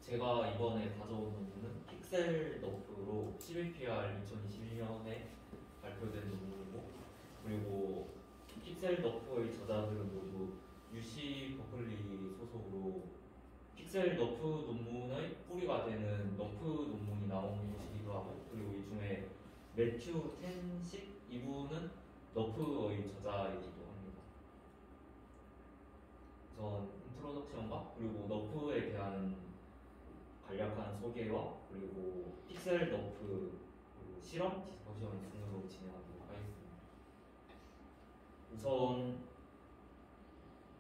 제가 이번에 가져온 논문은 픽셀 너프로 11PR 2021년에 발표된 논문이고, 그리고 픽셀 너프의 저자들은 모두 UC 버클리 소속으로 픽셀 너프 논문의 뿌리가 되는 너프 논문이 나온 곳이기도 하고, 그리고 이 중에 매튜 텐식 이분은 너프의 저자이기도 합니다. 우선 인트로덕션과 그리고 너프에 대한 간략한 소개와 그리고 픽셀 너프 그리고 실험 디스커션 순으로 진행하도록 하겠습니다. 우선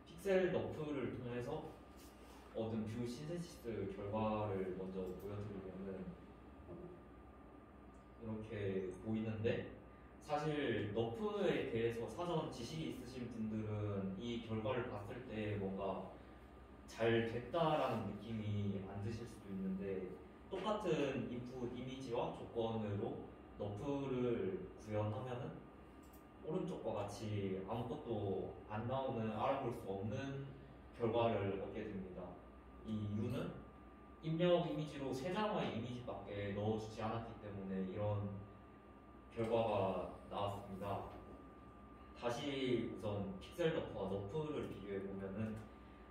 픽셀 너프를 통해서 얻은 뷰 신세시스 결과를 먼저 보여드리면은 이렇게 보이는데, 사실 너프에 대해서 사전 지식이 있으신 분들은 이 결과를 봤을 때 뭔가 잘 됐다라는 느낌이 안 드실 수도 있는데, 똑같은 인풋 이미지와 조건으로 너프를 구현하면은 오른쪽과 같이 아무것도 안 나오는, 알아볼 수 없는 결과를 얻게 됩니다. 이 이유는 입력 이미지로 3장의 이미지밖에 넣어주지 않았기 때문에 이런 결과가 나왔습니다. 다시 우선 픽셀 너프와 너프를 비교해 보면은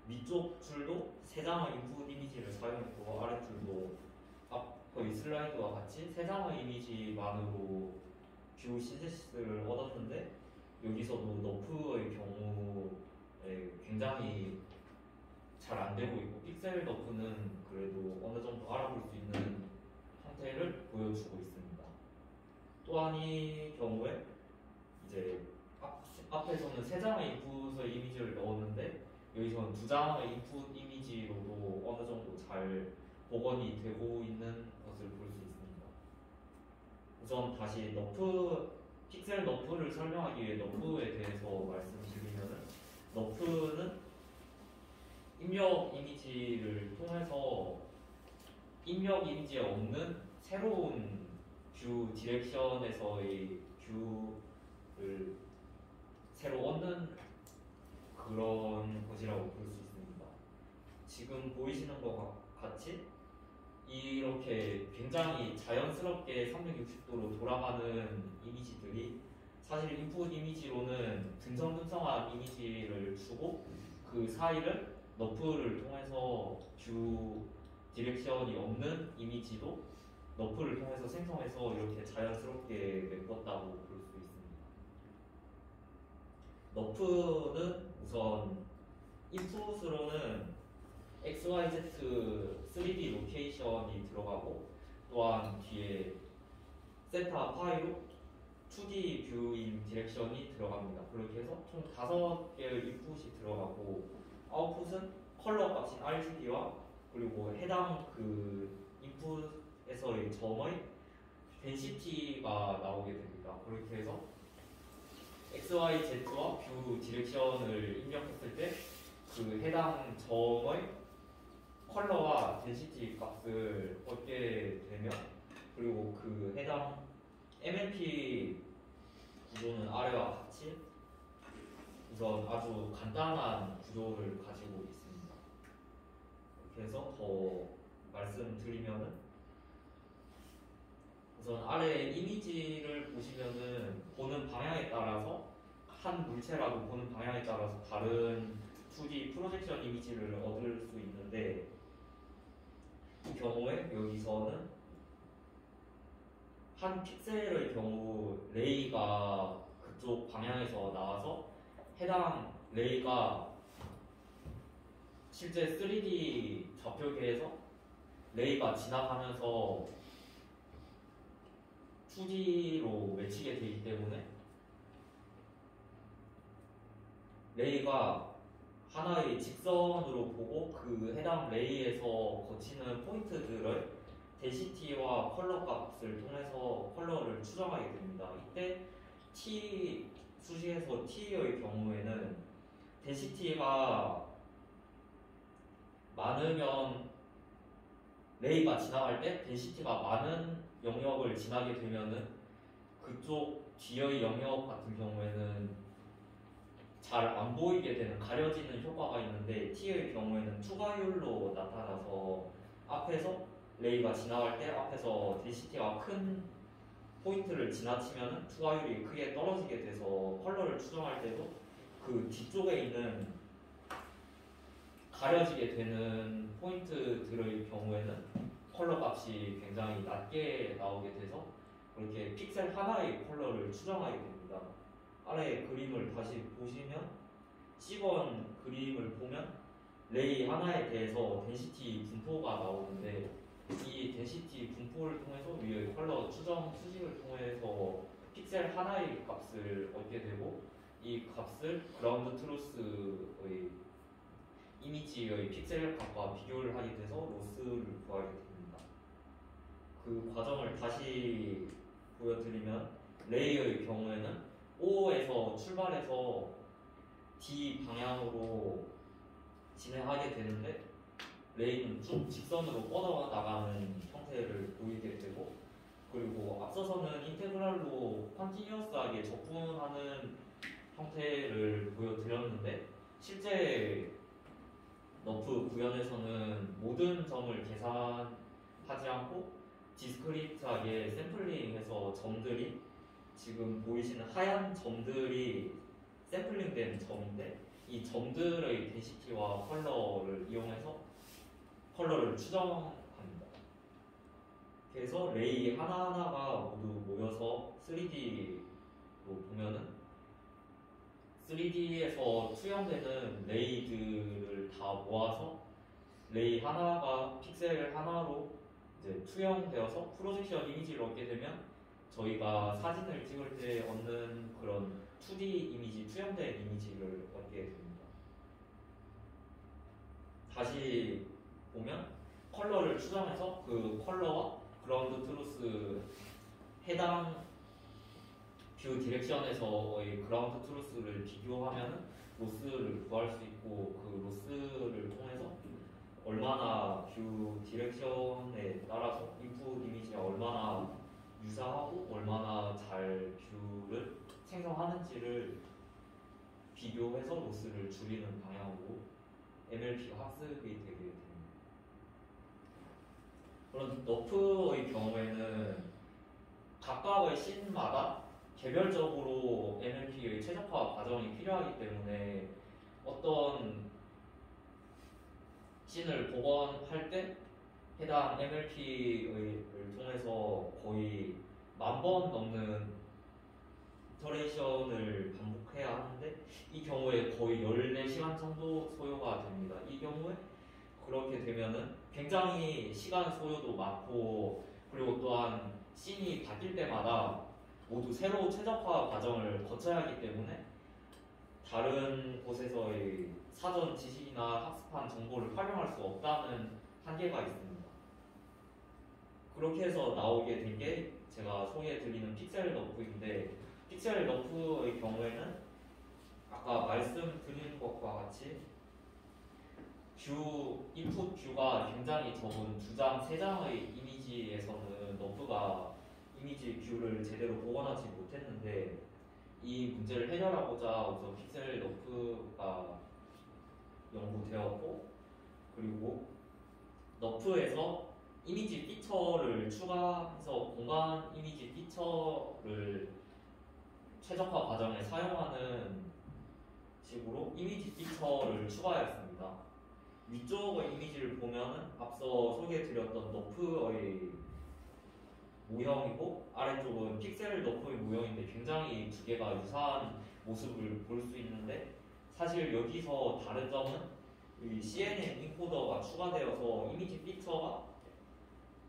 위쪽 줄도 3장의 인풋 이미지를 사용했고, 아래줄도 앞의 슬라이드와 같이 3장의 이미지만으로 뷰 신세시스를 얻었는데, 여기서도 너프의 경우에 굉장히 잘 안 되고 있고, 픽셀 너프는 그래도 어느 정도 알아볼 수 있는 형태를 보여주고 있습니다. 또한 이 경우에 이제 앞에서는 3장의 인풋의 이미지를 넣었는데, 여기서는 2장의 인풋 이미지로도 어느 정도 잘 복원이 되고 있는 것을 볼 수 있습니다. 우선 다시 픽셀 너프를 설명하기 위해 너프에 대해서 말씀드리면은, 너프는 입력 이미지를 통해서 입력 이미지에 없는 새로운 뷰 디렉션에서의 뷰를 새로 얻는 그런 것이라고 볼 수 있습니다. 지금 보이시는 것과 같이 이렇게 굉장히 자연스럽게 360도로 돌아가는 이미지들이 사실 인풋 이미지로는 듬성듬성한 이미지를 주고, 그 사이를 너프를 통해서 뷰 디렉션이 없는 이미지도 너프를 통해서 생성해서 이렇게 자연스럽게 메꿨다고 볼 수 있습니다. 너프는 우선 인풋으로는 XYZ 3D 로케이션이 들어가고, 또한 뒤에 세타 파이로 2D 뷰인 디렉션이 들어갑니다. 그렇게 해서 총 5개의 인풋이 들어가고, 아웃풋은 컬러 값인 RGB와 그리고 해당 그 인풋에서의 점의 덴시티가 나오게 됩니다. 그렇게 해서 XYZ와 뷰 디렉션을 입력했을 때 그 해당 점의 컬러와 덴시티 값을 얻게 되며, 그리고 그 해당 MLP 구조는 아래와 같이 우선 아주 간단한 구조를 가지고 있습니다. 이렇게 해서 더 말씀드리면은, 우선 아래 이미지를 보시면은 보는 방향에 따라서, 한 물체라도 보는 방향에 따라서 다른 2D 프로젝션 이미지를 얻을 수 있는데, 이 경우에 여기서는 한 픽셀의 경우 레이가 그쪽 방향에서 나와서 해당 레이가 실제 3D 좌표계에서 레이가 지나가면서 2D로 맺히게 되기 때문에 레이가 하나의 직선으로 보고 그 해당 레이에서 거치는 포인트들을 덴시티와 컬러 값을 통해서 컬러를 추정하게 됩니다. 이때 T 수식에서 T의 경우에는 덴시티가 많으면, 레이가 지나갈 때 덴시티가 많은 영역을 지나게 되면은 그쪽 뒤의 영역 같은 경우에는 잘 안 보이게 되는, 가려지는 효과가 있는데, T의 경우에는 투과율로 나타나서 앞에서 레이가 지나갈 때 앞에서 덴시티가 큰 포인트를 지나치면 투과율이 크게 떨어지게 돼서 컬러를 추정할 때도 그 뒤쪽에 있는 가려지게 되는 포인트들의 경우에는 컬러 값이 굉장히 낮게 나오게 돼서 그렇게 픽셀 하나의 컬러를 추정하게 됩니다. 아래 그림을 다시 보시면 C번 그림을 보면 레이 하나에 대해서 덴시티 분포가 나오는데 이 덴시티 분포를 통해서 위의 컬러 추정 수식을 통해서 픽셀 하나의 값을 얻게 되고 이 값을 그라운드 트루스의 이미지의 픽셀 값과 비교를 하게 돼서 로스를 구하게 됩니다. 그 과정을 다시 보여드리면 레이의 경우에는 O에서 출발해서 D 방향으로 진행하게 되는데 레이는 쭉 직선으로 뻗어나가는 형태를 보이게 되고 그리고 앞서서는 인테그랄로 컨티뉴어스하게 적분하는 형태를 보여드렸는데 실제 너프 구현에서는 모든 점을 계산하지 않고 디스크리트하게 샘플링해서 점들이 지금 보이시는 하얀 점들이 샘플링된 점인데 이 점들의 덴시티와 컬러를 이용해서 컬러를 추정합니다. 그래서 레이 하나하나가 모두 모여서 3D로 보면은 3D에서 투영되는 레이들을 다 모아서 레이 하나가 픽셀 하나로 이제 투영되어서 프로젝션 이미지를 얻게 되면 저희가 사진을 찍을 때 얻는 그런 2D 이미지, 투영된 이미지를 얻게 됩니다. 다시 보면 컬러를 추정해서 그 컬러와 그라운드 트루스 해당 뷰 디렉션에서의 그라운드 트루스를 비교하면 로스를 구할 수 있고 그 로스를 통해서 얼마나 뷰 디렉션에 따라서 인풋 이미지가 얼마나 유사하고 얼마나 잘 뷰를 생성하는지를 비교해서 로스를 줄이는 방향으로 MLP가 학습이 되게 됩니다. 그런 너프의 경우에는 각각의 씬마다 개별적으로 MLP의 최적화 과정이 필요하기 때문에 어떤 씬을 복원할 때 해당 MLP를 통해서 거의 10,000번 넘는 이터레이션을 반복해야 하는데 이 경우에 거의 14시간 정도 소요가 됩니다. 이 경우에 그렇게 되면은 굉장히 시간 소요도 많고 그리고 또한 씬이 바뀔 때마다 모두 새로 최적화 과정을 거쳐야 하기 때문에 다른 곳에서의 사전 지식이나 학습한 정보를 활용할 수 없다는 한계가 있습니다. 그렇게 해서 나오게 된 게 제가 소개해드리는 픽셀 너프인데 픽셀 너프의 경우에는 아까 말씀드린 것과 같이 인풋 뷰가 굉장히 적은 2장, 3장의 이미지에서는 너프가 이미지 뷰를 제대로 복원하지 못했는데 이 문제를 해결하고자 우선 픽셀 너프가 연구되었고 그리고 너프에서 이미지 피처를 추가해서 공간 이미지 피처를 최적화 과정에 사용하는 식으로 이미지 피처를 추가하였습니다. 위쪽의 이미지를 보면은 앞서 소개해드렸던 너프의 모형이고 아래쪽은 픽셀 너프의 모형인데 굉장히 두 개가 유사한 모습을 볼 수 있는데 사실 여기서 다른 점은 이 CNN 인코더가 추가되어서 이미지 피처가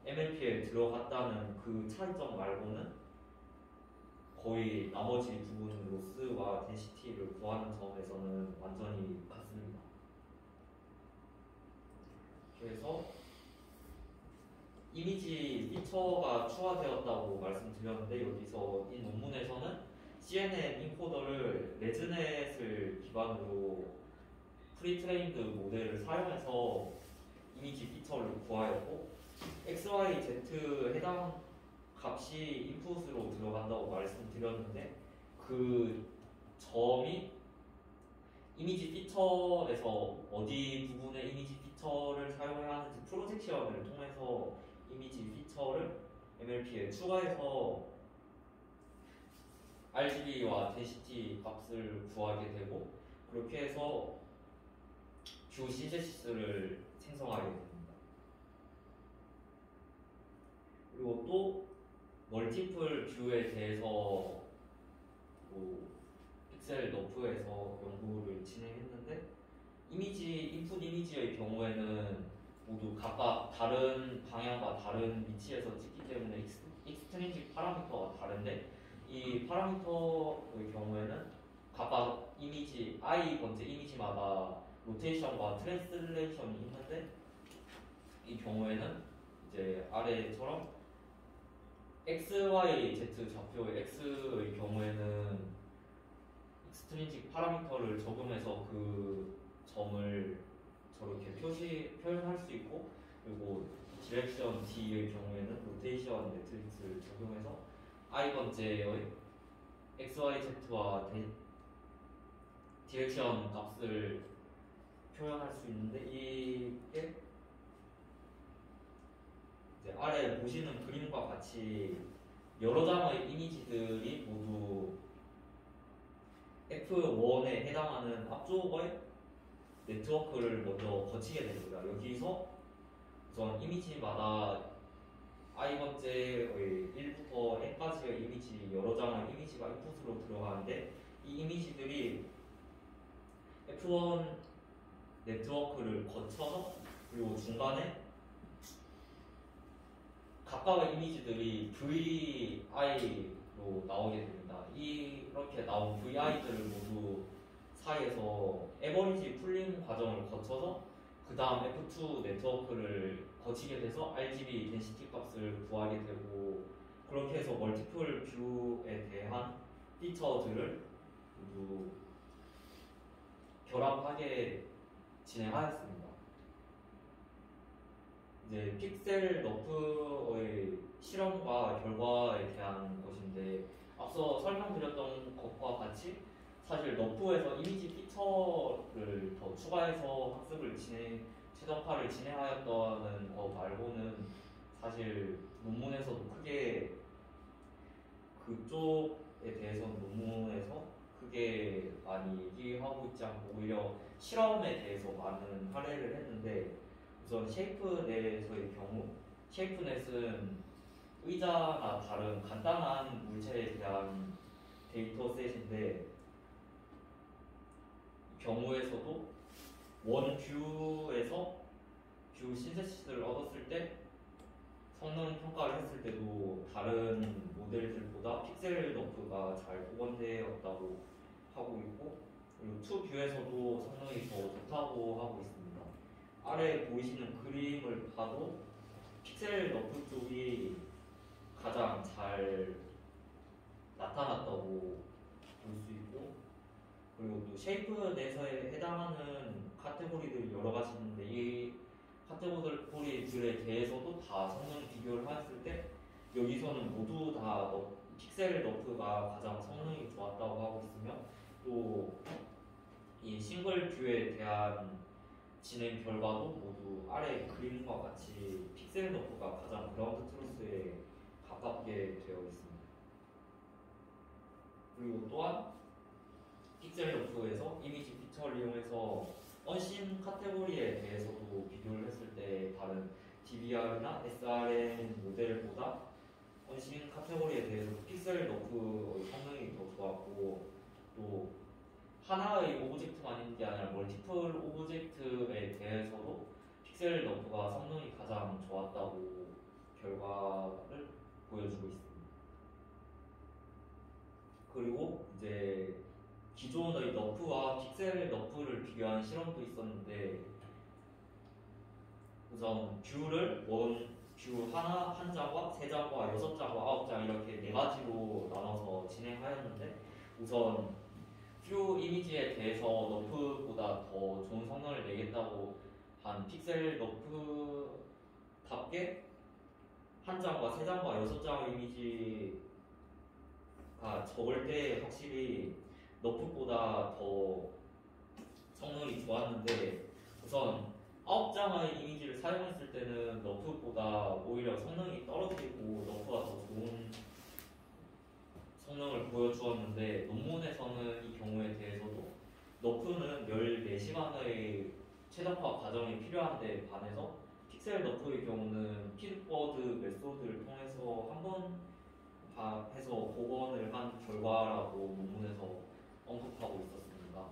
MLP에 들어갔다는 그 차이점 말고는 거의 나머지 부분 로스와 덴시티를 구하는 점에서는 완전히 같습니다. 그래서 이미지 피처가 추가되었다고 말씀드렸는데 여기서 이 논문에서는 CNN 인코더를 레즈넷을 기반으로 프리트레인드 모델을 사용해서 이미지 피처를 구하였고 XYZ 해당 값이 인풋으로 들어간다고 말씀드렸는데 그 점이 이미지 피처에서 어디 부분의 이미지 피처를 사용해야 하는지 프로젝션 디렉션을 통해서 이미지 피처를 MLP에 추가해서 RGB와 density 값을 구하게 되고 그렇게 해서 뷰 신세시스를 생성하게 됩니다. 그리고 또 멀티플 뷰에 대해서 뭐 픽셀 너프에서 연구를 진행했는데 인풋 이미지의 경우에는 모두 각각 다른 방향과 다른 위치에서 찍기 때문에 익스트린식 파라미터가 다른데 이 파라미터의 경우에는 각각 이미지 i 번째 이미지마다 로테이션과 트랜슬레이션이 있는데 이 경우에는 이제 아래처럼 x, y, z 좌표의 x의 경우에는 익스트린식 파라미터를 적용해서 그 점을 저렇게 표현할 수 있고 그리고 디렉션 d의 경우에는 로테이션 매트릭스를 적용해서 i 번째의 x, y, z와 디렉션 값을 표현할 수 있는데 이게 이제 아래 보시는 그림과 같이 여러 장의 이미지들이 모두 F1에 해당하는 앞쪽의 네트워크를 먼저 거치게 됩니다. 여기서 우선 이미지마다 i번째의 1부터 n까지의 이미지, 여러 장의 이미지가 인풋으로 들어가는데 이 이미지들이 F1 네트워크를 거쳐서 그리고 중간에 각각의 이미지들이 VI로 나오게 됩니다. 이렇게 나온 VI들을 모두 사이에서 에버리지 풀링 과정을 거쳐서 그 다음 F2 네트워크를 거치게 돼서 RGB 덴시티 값을 구하게 되고 그렇게 해서 멀티플 뷰에 대한 피처들을 모두 결합하게 진행하였습니다. 이제 픽셀 너프의 실험과 결과에 대한 것인데 앞서 설명드렸던 것과 같이 사실 너프에서 이미지 피처를 더 추가해서 학습을 최적화를 진행하였다는 거 말고는 사실 논문에서도 크게 그쪽에 대해서는 논문에서 크게 많이 얘기하고 있지 않고 오히려 실험에 대해서 많은 할애를 했는데 우선 쉐이프넷의 경우 쉐이프넷은 의자나 다른 간단한 물체에 대한 데이터셋인데 경우에서도 원 뷰에서 뷰 신세시스를 얻었을 때 성능 평가를 했을 때도 다른 모델들보다 픽셀 너프가 잘 복원되었다고 하고 있고 그리고 투 뷰에서도 성능이 더 좋다고 하고 있습니다. 아래 보이시는 그림을 봐도 픽셀 너프 쪽이 가장 잘 나타났다고 볼 수 있고 그리고 또 쉐이프넷에 해당하는 카테고리들이 여러 가지 있는데 이 카테고리들에 대해서도 다 성능 비교를 했을 때 여기서는 모두 다 픽셀 너프가 가장 성능이 좋았다고 하고 있으며 또 이 싱글 뷰에 대한 진행 결과도 모두 아래 그림과 같이 픽셀 너프가 가장 그라운드 트루스에 가깝게 되어 있습니다. 그리고 또한 픽셀 너프에서 이미지 피처를 이용해서 언신 카테고리에 대해서도 비교를 했을 때 다른 DBR이나 SRM 모델보다 언신 카테고리에 대해서 픽셀 너프의 성능이 더 좋았고 또 하나의 오브젝트만 있는 게 아니라 멀티플 오브젝트에 대해서도 픽셀 너프가 성능이 가장 좋았다고 결과를 보여주고 있습니다. 그리고 이제 기존의 너프와 픽셀 너프를 비교한 실험도 있었는데 우선 뷰를 뷰 한 장과 세 장과 여섯 장과 아홉 장 이렇게 네 가지로 나눠서 진행하였는데 우선 뷰 이미지에 대해서 너프보다 더 좋은 성능을 내겠다고 한 픽셀 너프답게 한 장과 세 장과 여섯 장의 이미지가 적을 때 확실히 너프보다 더 성능이 좋았는데 우선 9장의 이미지를 사용했을 때는 너프보다 오히려 성능이 떨어지고 너프가 더 좋은 성능을 보여주었는데 논문에서는 이 경우에 대해서도 너프는 14시간의 최적화 과정이 필요한데 반해서 픽셀 너프의 경우는 피드버드 메소드를 통해서 한 번 해서 복원을 한 결과라고 논문에서 언급하고 있었습니다.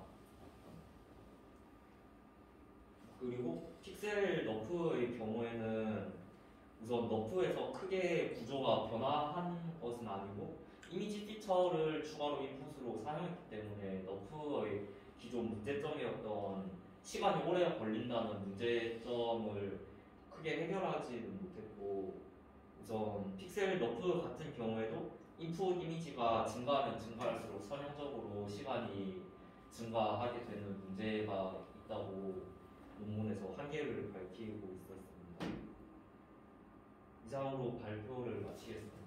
그리고 픽셀 너프의 경우에는 우선 너프에서 크게 구조가 변화한 것은 아니고 이미지 피처를 추가로 인풋으로 사용했기 때문에 너프의 기존 문제점이었던 시간이 오래 걸린다는 문제점을 크게 해결하지는 못했고 우선 픽셀 너프 같은 경우에도 인풋 이미지가 증가하면 증가할수록 선형적으로 시간이 증가하게 되는 문제가 있다고 논문에서 한계를 밝히고 있었습니다. 이상으로 발표를 마치겠습니다.